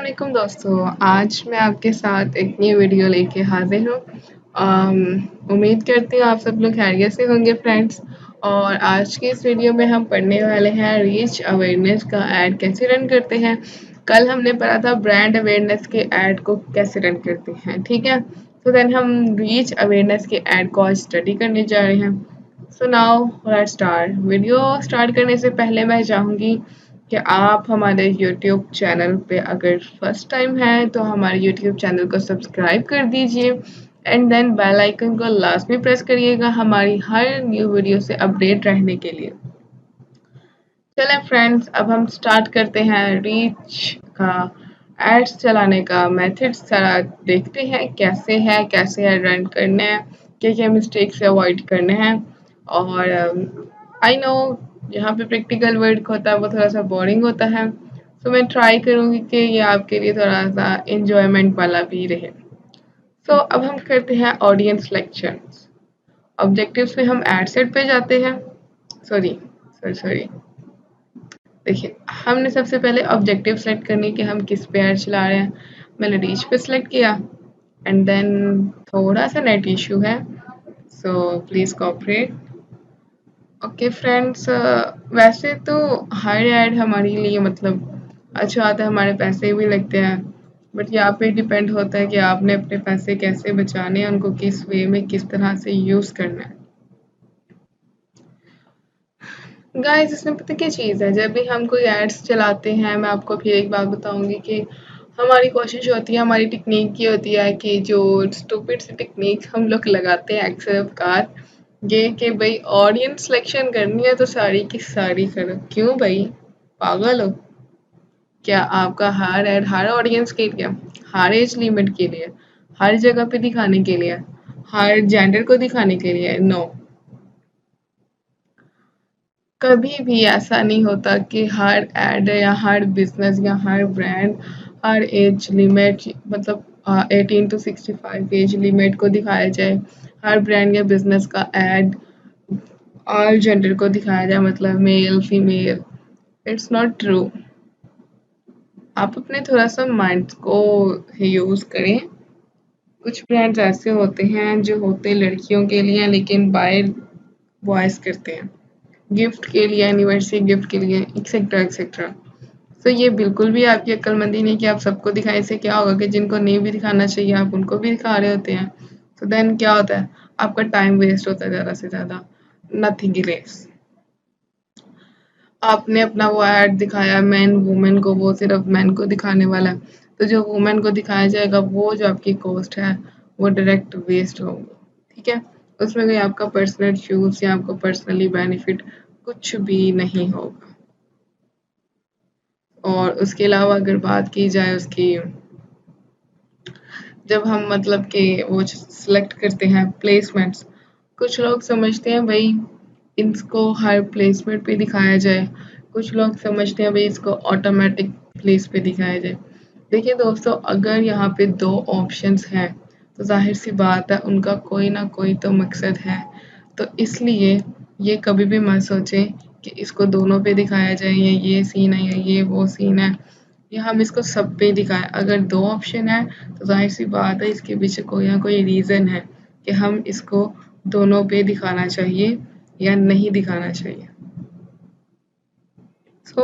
वालेकुम दोस्तों, आज मैं आपके साथ एक न्यू वीडियो लेके हाजिर हूँ। उम्मीद करती हूँ आप सब लोग खैरियत से होंगे फ्रेंड्स। और आज की इस वीडियो में हम पढ़ने वाले हैं रीच अवेयरनेस का ऐड कैसे रन करते हैं। कल हमने पढ़ा था ब्रांड अवेयरनेस के ऐड को कैसे रन करते हैं, ठीक है। तो देन हम रीच अवेयरनेस के ऐड को आज स्टडी करने जा रहे हैं। So now let's start. Video start करने से पहले मैं चाहूँगी कि आप हमारे यूट्यूब चैनल पे अगर फर्स्ट टाइम है तो हमारे यूट्यूब चैनल को सब्सक्राइब कर दीजिए एंड देन बेल आइकन को लास्ट में प्रेस करिएगा हमारी हर न्यू वीडियो से अपडेट रहने के लिए। चलें फ्रेंड्स, अब हम स्टार्ट करते हैं रीच का एड्स चलाने का मेथड। सारा देखते हैं कैसे है रन करने हैं, क्या मिस्टेक से अवॉइड करने हैं। और आई नो यहाँ पे प्रैक्टिकल वर्क होता है वो थोड़ा सा बोरिंग होता है, तो मैं ट्राई करूँगी कि ये आपके लिए थोड़ा सा इंजॉयमेंट वाला भी रहे। तो अब हम करते हैं ऑडियंस सिलेक्शंस। ऑब्जेक्टिव्स में हम एड सेट पे जाते हैं। सॉरी सॉरी सॉरी देखिए, हमने सबसे पहले ऑब्जेक्टिव सेलेक्ट करनी कि हम किस पे ऐड चला रहे हैं। मैंने रीच पे सिलेक्ट किया एंड देन थोड़ा सा नेट इशू है, so please cooperate. Okay friends, वैसे तो हर ऐड हमारे लिए मतलब अच्छा आता है, हमारे पैसे भी लगते हैं, बट यहाँ पे डिपेंड होता है कि आपने अपने पैसे कैसे बचाने हैं, उनको किस वे में किस तरह से यूज़ करना है। गाइस, इसमें पता क्या चीज़ है, जब भी हम कोई एड्स चलाते हैं, मैं आपको फिर एक बात बताऊंगी कि हमारी कोशिश होती है, हमारी टेक्निक ये होती है कि जो स्टूपिड सी टेक्निक हम लोग लगाते हैं अक्सर कार, ये कि भाई ऑडियंस सिलेक्शन करनी है तो सारी की सारी करो। क्यों भाई, पागल हो क्या? आपका हर एड हर ऑडियंस के लिए, हर एज लिमिट के लिए, हर जगह पे दिखाने के लिए, हर जेंडर को दिखाने के लिए? नो, कभी भी ऐसा नहीं होता कि हर एड या हर बिजनेस या हर ब्रांड हर एज लिमिट मतलब 18 to 65 एज लिमिट को दिखाया जाए। हर ब्रांड या बिजनेस का एड ऑल जेंडर को दिखाया जाए, मतलब male female. It's not true. आप अपने थोड़ा सा माइंड को यूज़ करें। कुछ ब्रांड्स ऐसे होते हैं जो होते लड़कियों के लिए लेकिन बाय बॉयज़ करते हैं, गिफ्ट के लिए, एनिवर्सरी गिफ्ट के लिए, एक्सेट्रा एक्सेट्रा। तो ये बिल्कुल भी आपकी अक्लमंदी नहीं कि आप सबको दिखाएं। इससे क्या होगा कि जिनको नहीं भी दिखाना चाहिए आप उनको भी दिखा रहे होते हैं। तो देन क्या होता है, आपका टाइम वेस्ट होता है ज़्यादा से ज़्यादा, नथिंग लेस। आपने अपना वो ऐड दिखाया मैन वुमेन को, वो सिर्फ मैन को दिखाने वाला है, तो जो वुमेन को दिखाया जाएगा वो जो आपकी कॉस्ट है वो डायरेक्ट वेस्ट होगी, ठीक है। उसमें कोई आपका पर्सनल यूज़ या आपको पर्सनली बेनिफिट कुछ भी नहीं होगा। और उसके अलावा अगर बात की जाए उसकी, जब हम मतलब कि वो सिलेक्ट करते हैं प्लेसमेंट्स, कुछ लोग समझते हैं भाई इसको हर प्लेसमेंट पे दिखाया जाए, कुछ लोग समझते हैं भाई इसको ऑटोमेटिक प्लेस पे दिखाया जाए। देखिए दोस्तों, अगर यहाँ पे दो ऑप्शंस हैं तो जाहिर सी बात है उनका कोई ना कोई तो मकसद है। तो इसलिए ये कभी भी मत सोचें कि इसको दोनों पे दिखाया जाए, ये सीन है या ये वो सीन है, या हम इसको सब पे दिखाएं। अगर दो ऑप्शन है तो जाहिर सी बात है इसके पीछे कोई ना कोई रीज़न है कि हम इसको दोनों पे दिखाना चाहिए या नहीं दिखाना चाहिए। सो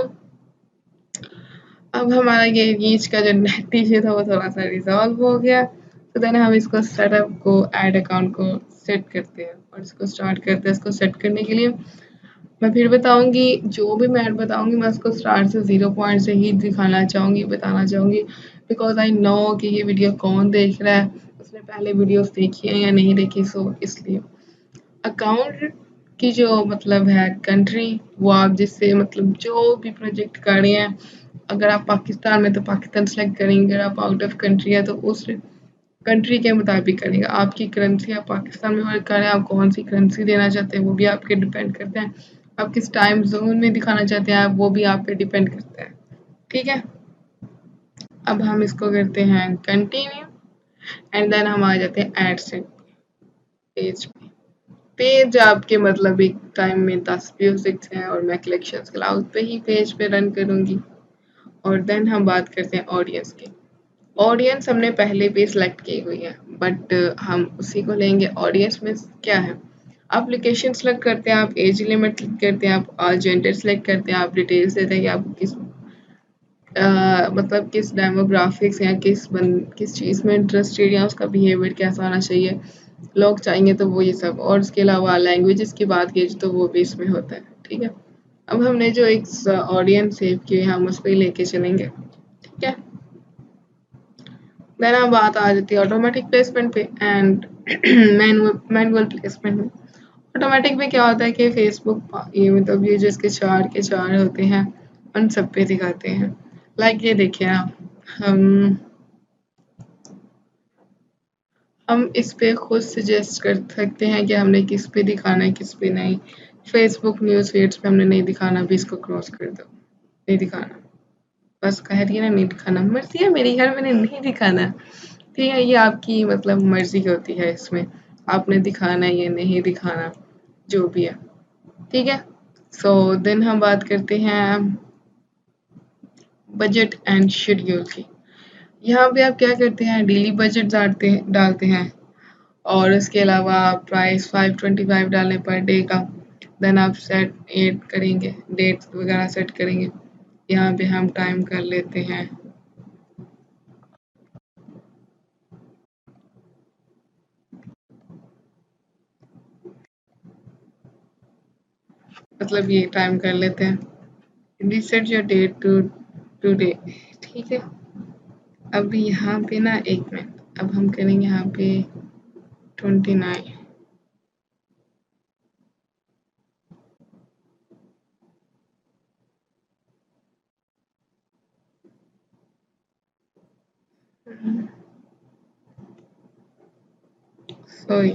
अब हमारा ये रीच का जो नेट इशू था वो थोड़ा सा रिजॉल्व हो गया। तो देन हम इसको सेटअप को ऐड अकाउंट को सेट करते हैं और इसको स्टार्ट करते हैं। इसको सेट करने के लिए मैं फिर बताऊंगी, जो भी मैं बताऊंगी मैं उसको स्टार्ट से 0 पॉइंट से ही दिखाना चाहूँगी, बताना चाहूँगी, बिकॉज आई नो कि ये वीडियो कौन देख रहा है, उसने पहले वीडियोस देखी है या नहीं देखी। सो इसलिए अकाउंट की जो मतलब है कंट्री, वो आप जिससे मतलब जो भी प्रोजेक्ट कर रहे हैं, अगर आप पाकिस्तान में तो पाकिस्तान सेलेक्ट करेंगे, अगर आप आउट ऑफ कंट्री है तो उस कंट्री के मुताबिक करेंगे। आपकी करेंसी आप पाकिस्तान में वर्क कर रहे हैं, आप कौन सी करेंसी देना चाहते हैं वो भी आपके डिपेंड करते हैं। आप किस टाइम जोन में दिखाना चाहते हैं वो भी आप पे डिपेंड करता है, ठीक है। अब हम इसको करते हैं कंटिन्यू एंड देन हम आ जाते हैं एड सेट पेज पे। पेज आपके मतलब एक टाइम में 10 व्यूज हैं और मैं कलेक्शंस क्लाउड पे ही पेज पे रन करूँगी। और देन हम बात करते हैं ऑडियंस की। ऑडियंस हमने पहले भी सिलेक्ट की हुई है, बट हम उसी को लेंगे। ऑडियंस में क्या है, आप लोकेशन सेलेक्ट करते हैं, आप एज लिमिट सेलेक्ट करते हैं, आप जेंडर सेलेक्ट करते हैं, आप डिटेल्स देते हैं कि आप मतलब किस डेमोग्राफिक्स या किस चीज़ में इंटरेस्टेड या उसका बिहेवियर कैसा होना चाहिए, लोग चाहेंगे तो वो ये सब। और उसके अलावा लैंग्वेजेस की बात की तो वो भी इसमें होता है, ठीक है। अब हमने जो एक ऑडियंस सेव की है हम उस पर ही लेके चलेंगे, ठीक है। देन अब बात आ जाती है ऑटोमेटिक प्लेसमेंट पे एंड मैनुअल प्लेसमेंट में। ऑटोमेटिक में क्या होता है कि फेसबुक ये मतलब ये जो इसके चार के चार होते हैं उन सब पे दिखाते हैं। लाइक ये देखिए आप, हम इस पे खुद सजेस्ट कर सकते हैं कि हमने किस पे दिखाना है किस पे नहीं। फेसबुक न्यूज़ फीड्स पे हमने नहीं दिखाना, भी इसको क्रॉस कर दो, नहीं दिखाना। बस कह रही है ना नहीं दिखाना, मर्जी है मेरी, यार मैंने नहीं दिखाना। ठीक है, ये आपकी मतलब मर्जी होती है, इसमें आपने दिखाना है या नहीं दिखाना, जो भी है, ठीक है। सो देन हम बात करते हैं बजट एंड शेड्यूल की। यहाँ पे आप क्या करते हैं, डेली बजट डालते हैं और उसके अलावा प्राइस 525 डालने पर डे का। देन आप सेट एड करेंगे, डेट्स वगैरह सेट करेंगे। यहाँ पे हम टाइम कर लेते हैं मतलब ये टाइम कर लेते हैं reset your date to today, ठीक है। अब यहाँ पे ना एक मिनट, अब हम करेंगे यहाँ पे 29। सॉरी,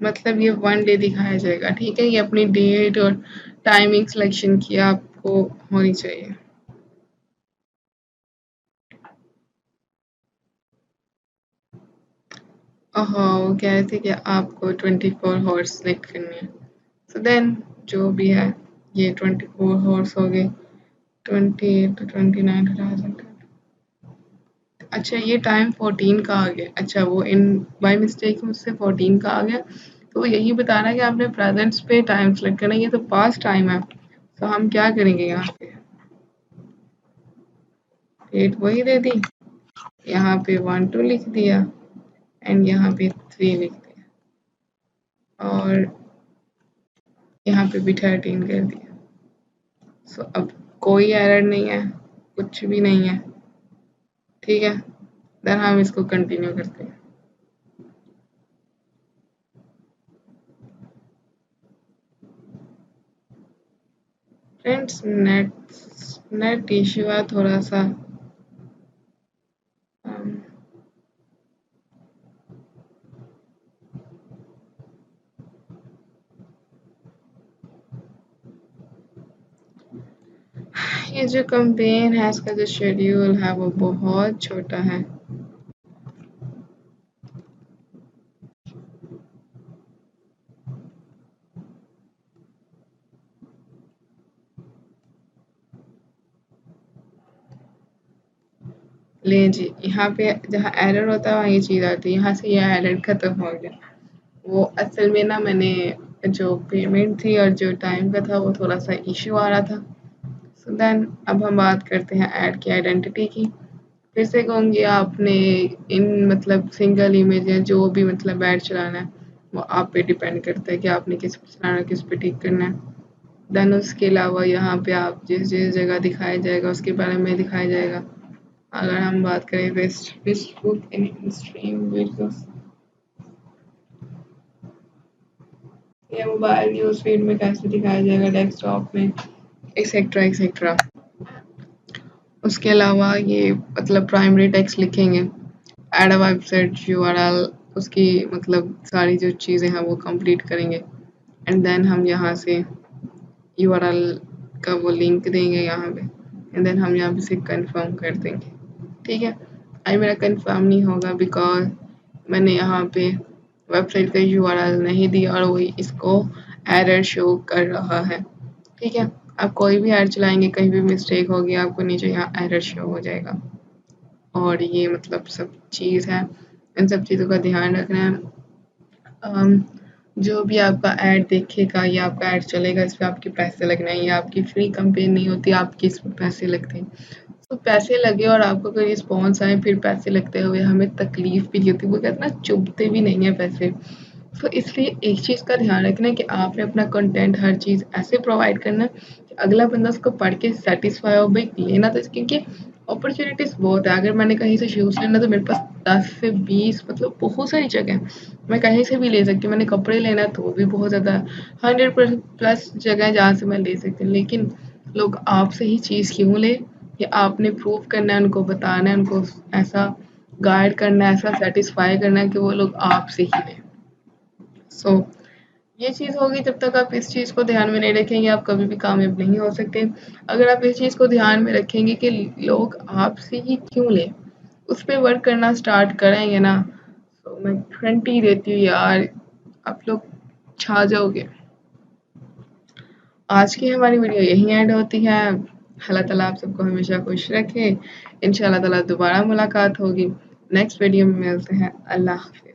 मतलब ये 1 डे दिखाया जाएगा, ठीक है। ये अपनी डेट और टाइमिंग सिलेक्शन की आपको होनी चाहिए। हाँ, वो कह रहे थे कि आपको 24 हॉर्स सेलेक्ट करनी है। सो देन जो भी है, ये 24 हॉर्स हो गए। 28 to 29 हटा सकते हैं। अच्छा, ये टाइम 14 का आ गया। अच्छा, वो इन बाय मिस्टेक मुझसे 14 का आ गया। तो यही बता रहा है कि आपने प्रेजेंट्स पे टाइम सेलेक्ट करना है, ये तो पास्ट टाइम है। तो हम क्या करेंगे, यहाँ पे डेट वही दे दी, यहाँ पे 1 2 लिख दिया एंड यहाँ पे 3 लिख दिया और यहाँ पे भी 13 कर दिया। सो अब कोई एरर नहीं है, कुछ भी नहीं है, ठीक है। देन हम इसको कंटिन्यू करते हैं। फ्रेंड्स, नेट इश्यू है थोड़ा सा। अम, ये जो कैंपेन है इसका जो शेड्यूल है वो बहुत छोटा है। ले जी, यहाँ पे जहाँ एरर होता है वहाँ ये चीज़ आती है, यहाँ से ये एरर खत्म हो गया। वो असल में ना मैंने जो पेमेंट थी और जो टाइम का था वो थोड़ा सा इश्यू आ रहा था। सो देन अब हम बात करते हैं ऐड की आइडेंटिटी की। फिर से कहूँगी, आपने इन मतलब सिंगल इमेज या जो भी मतलब ऐड चलाना है वो आप पे डिपेंड करता है कि आपने किस पे चलाना है, किस पे टिक करना है। देन उसके अलावा यहाँ पे आप जिस जिस जगह दिखाया जाएगा उसके बारे में दिखाया जाएगा। अगर हम बात करें फेसबुक इन स्ट्रीम वीडियोस या मोबाइल न्यूज़ फीड में कैसे दिखाया जाएगा, डेस्कटॉप में, एक्सेट्रा एक्सेट्रा। उसके अलावा ये मतलब प्राइमरी टेक्स्ट लिखेंगे, ऐड अ वेबसाइट यूआरएल, उसकी मतलब सारी जो चीज़ें हैं वो कंप्लीट करेंगे एंड देन हम यहाँ से यूआरएल का वो लिंक देंगे यहाँ पे एंड देन हम यहाँ पे से कंफर्म कर देंगे, ठीक है। आई मेरा कंफर्म नहीं होगा बिकॉज मैंने यहाँ पे वेबसाइट का यूआरएल नहीं दिया और वही इसको एरर शो कर रहा है। ठीक है, आप कोई भी ऐड चलाएंगे, कहीं भी मिस्टेक होगी, आपको नीचे यहाँ एरर शो हो जाएगा। और ये मतलब सब चीज़ है, इन सब चीज़ों का ध्यान रखना है। जो भी आपका ऐड देखेगा या आपका ऐड चलेगा, इस पे आपके पैसे लगना है। ये आपकी फ्री कैंपेन नहीं होती, आपके इसमें पैसे लगते हैं। तो पैसे लगे और आपको कोई रिस्पॉन्स आए फिर पैसे लगते हुए हमें तकलीफ भी नहीं होती, वो कहते हैं ना चुभते भी नहीं है पैसे। तो इसलिए एक चीज़ का ध्यान रखना है कि आपने अपना कंटेंट हर चीज़ ऐसे प्रोवाइड करना है कि अगला बंदा उसको पढ़ के सेटिस्फाई हो। भाई लेना तो, क्योंकि अपॉर्चुनिटीज़ बहुत है। अगर मैंने कहीं से शूज़ लेना तो मेरे पास 10 से 20 मतलब बहुत सारी जगह है, मैं कहीं से भी ले सकती हूँ। मैंने कपड़े लेना है तो भी बहुत ज़्यादा 100% प्लस जगह है जहाँ से मैं ले सकती हूँ। लेकिन लोग आपसे ही चीज़ क्यों ले, कि आपने प्रूव करना है, उनको बताना है, उनको ऐसा गाइड करना है, ऐसा सेटिस्फाई करना है कि वो लोग आपसे ही लें। सो ये चीज़ होगी, जब तक आप इस चीज़ को ध्यान में नहीं रखेंगे आप कभी भी कामयाब नहीं हो सकते। अगर आप इस चीज़ को ध्यान में रखेंगे कि लोग आपसे ही क्यों लें, उस पे वर्क करना स्टार्ट करेंगे ना, तो मैं गारंटी देती हूँ यार, आप लोग छा जाओगे। आज की हमारी वीडियो यहीं एंड होती है। अल्लाह ताला आप सबको हमेशा खुश रखे। इंशाल्लाह ताला दोबारा मुलाकात होगी, नेक्स्ट वीडियो में मिलते हैं। अल्लाह हाफ़िज़।